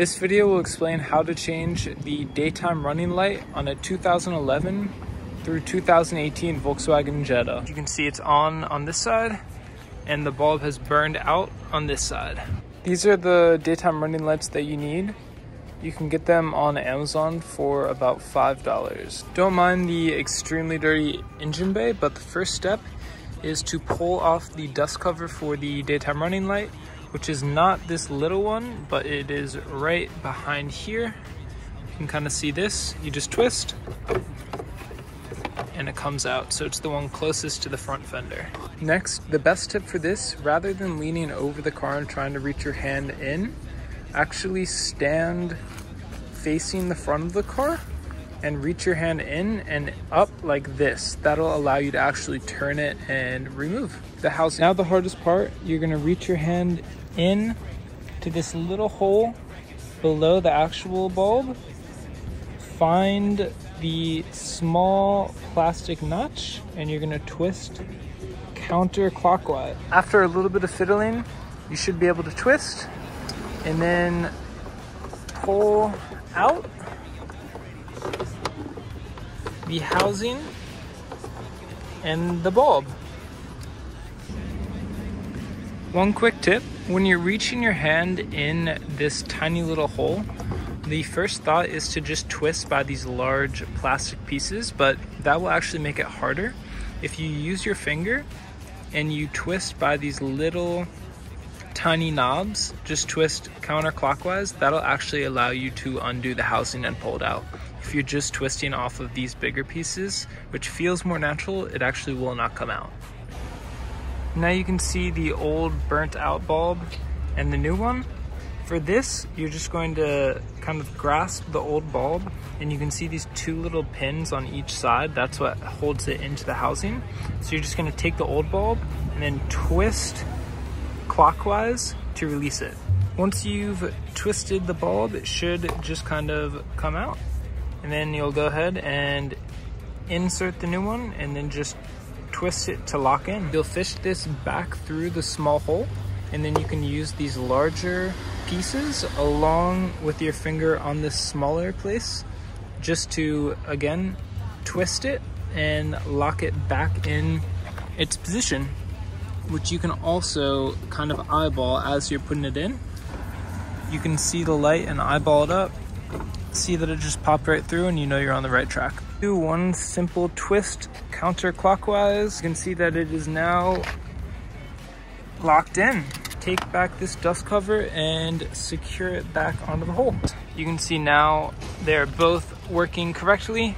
This video will explain how to change the daytime running light on a 2011 through 2018 Volkswagen Jetta. You can see it's on this side and the bulb has burned out on this side. These are the daytime running lights that you need. You can get them on Amazon for about $5. Don't mind the extremely dirty engine bay, but the first step is to pull off the dust cover for the daytime running light, which is not this little one, but it is right behind here. You can kind of see this. You just twist and it comes out. So it's the one closest to the front fender. Next, the best tip for this, rather than leaning over the car and trying to reach your hand in, actually stand facing the front of the car and reach your hand in and up like this. That'll allow you to actually turn it and remove the housing. Now the hardest part, you're gonna reach your hand in to this little hole below the actual bulb. Find the small plastic notch and you're gonna twist counterclockwise. After a little bit of fiddling, you should be able to twist and then pull out the housing and the bulb. One quick tip, when you're reaching your hand in this tiny little hole, the first thought is to just twist by these large plastic pieces, but that will actually make it harder. If you use your finger and you twist by these little tiny knobs, just twist counterclockwise, that'll actually allow you to undo the housing and pull it out. If you're just twisting off of these bigger pieces, which feels more natural, it actually will not come out. Now you can see the old burnt out bulb and the new one. For this, you're just going to kind of grasp the old bulb and you can see these two little pins on each side. That's what holds it into the housing. So you're just gonna take the old bulb and then twist clockwise to release it. Once you've twisted the bulb, it should just kind of come out. And then you'll go ahead and insert the new one and then just twist it to lock in. You'll fish this back through the small hole and then you can use these larger pieces along with your finger on this smaller place just to, again, twist it and lock it back in its position, which you can also kind of eyeball as you're putting it in. You can see the light and eyeball it up, see that it just popped right through and you know you're on the right track. Do one simple twist counterclockwise. You can see that it is now locked in. Take back this dust cover and secure it back onto the hole. You can see now they're both working correctly.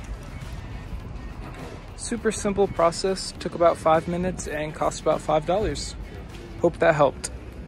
Super simple process, took about 5 minutes and cost about $5. Hope that helped.